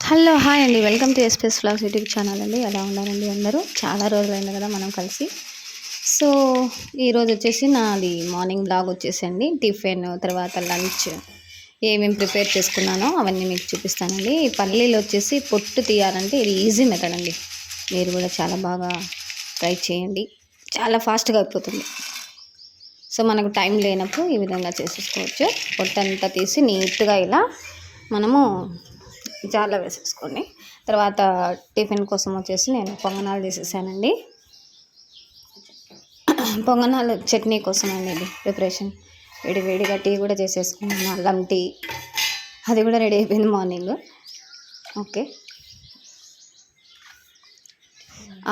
Hello hi అండి, welcome to SPS vlogs YouTube channel అండి. ఎలా ఉన్నారండి అందరూ? చాలా రోజులైంది కదా మనం కలిసి. సో ఈరోజు వచ్చేసి నాది మార్నింగ్ బ్లాగ్ వచ్చేసండి. టిఫిన్ తర్వాత లంచ్ ఏమేమి ప్రిపేర్ చేసుకున్నానో అవన్నీ మీకు చూపిస్తానండి. ఈ పల్లీలు వచ్చేసి పొట్టు తీయాలంటే ఇది ఈజీ మెథడ్ అండి. మీరు కూడా చాలా బాగా ట్రై చేయండి, చాలా ఫాస్ట్గా అయిపోతుంది. సో మనకు టైం లేనప్పుడు ఈ విధంగా చేసేసుకోవచ్చు. పొట్టంతా తీసి నీట్గా ఇలా మనము జార్లో వేసేసుకోండి. తర్వాత టిఫిన్ కోసం వచ్చేసి నేను పొంగనాలు చేసేసానండి. పొంగనాలు చట్నీ కోసం అండి ఇది ప్రిపరేషన్. వేడిగా టీ కూడా చేసేసుకున్నాను, అల్లం టీ. అది కూడా రెడీ అయిపోయింది మార్నింగ్. ఓకే,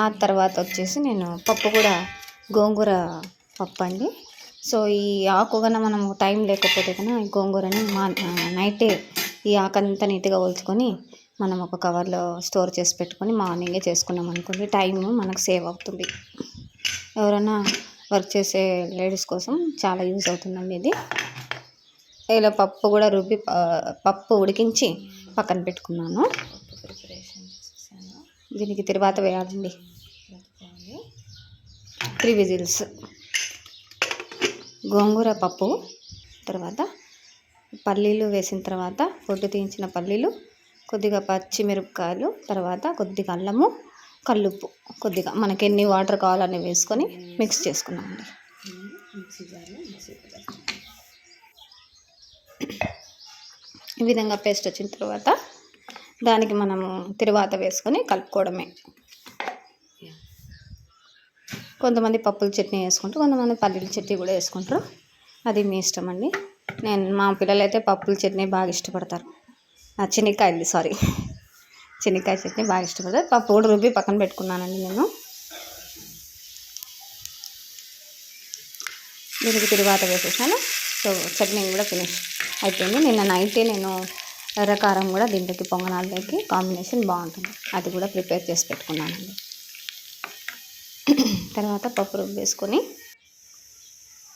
ఆ తర్వాత వచ్చేసి నేను పప్పు కూడా గోంగూర పప్పు అండి. సో ఈ ఆకు కన్నా మనం టైం లేకపోతే కన్నా ఈ గోంగూరని నైటే ఈ ఆకంతా నీట్గా ఒలుచుకొని మనం ఒక కవర్లో స్టోర్ చేసి పెట్టుకొని మార్నింగే చేసుకున్నాం అనుకోండి, టైం మనకు సేవ్ అవుతుంది. ఎవరైనా వర్క్ చేసే లేడీస్ కోసం చాలా యూజ్ అవుతుందండి ఇది. ఇలా పప్పు కూడా రుబ్బి పప్పు ఉడికించి పక్కన పెట్టుకున్నాను. ప్రిపరేషన్ చేసేసాను. దీనికి తిరువాత వేయాలండి. 3 విజిల్స్ గోంగూర పప్పు. తర్వాత పల్లీలు వేసిన తర్వాత పొట్టు తీయించిన పల్లీలు, కొద్దిగా పచ్చిమిరపకాయలు, తర్వాత కొద్దిగా అల్లము, కల్లుప్పు, కొద్దిగా మనకి ఎన్ని వాటర్ కావాలని వేసుకొని మిక్స్ చేసుకున్నామండి. ఈ విధంగా పేస్ట్ వచ్చిన తర్వాత దానికి మనము తిరువాత వేసుకొని కలుపుకోవడమే. కొంతమంది పప్పుల చట్నీ వేసుకుంటారు, కొంతమంది పల్లీల చట్నీ కూడా వేసుకుంటారు. అది మీ ఇష్టం అండి. మా పిల్లలైతే పప్పుల చట్నీ బాగా ఇష్టపడతారు. చెనిక్కాయ చట్నీ బాగా ఇష్టపడతారు. పప్పు కూడా రుబ్బి పక్కన పెట్టుకున్నానండి నేను. దీనికి తిరువాత వేసేసాను. సో చట్నీ కూడా ఫినిష్ అయిపోయింది. నిన్న నైటే నేను ఎర్రకారం కూడా దీంట్లోకి పొంగనాలకి కాంబినేషన్ బాగుంటుంది, అది కూడా ప్రిపేర్ చేసి పెట్టుకున్నానండి. తర్వాత పప్పు రుబ్బు వేసుకొని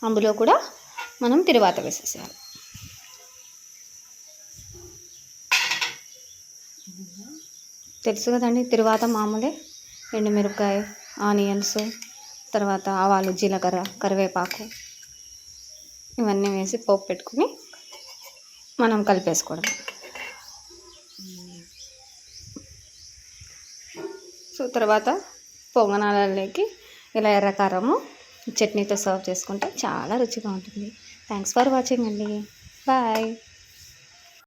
అందులో కూడా మనం తిరువాత వేసేసేయాలి. తెలుసు కదండి, తిరువాత మామూలే. ఎండుమిరపకాయ, ఆనియన్స్, తర్వాత ఆవాలు, జీలకర్ర, కరివేపాకు ఇవన్నీ వేసి పోపు పెట్టుకుని మనం కలిపేసుకోవడం. సో తర్వాత పొంగనాలకి ఇలా ఎర్రకారము చట్నీతో సర్వ్ చేసుకుంటే చాలా రుచిగా ఉంటుంది. థ్యాంక్స్ ఫర్ వాచింగ్ అండి. బాయ్.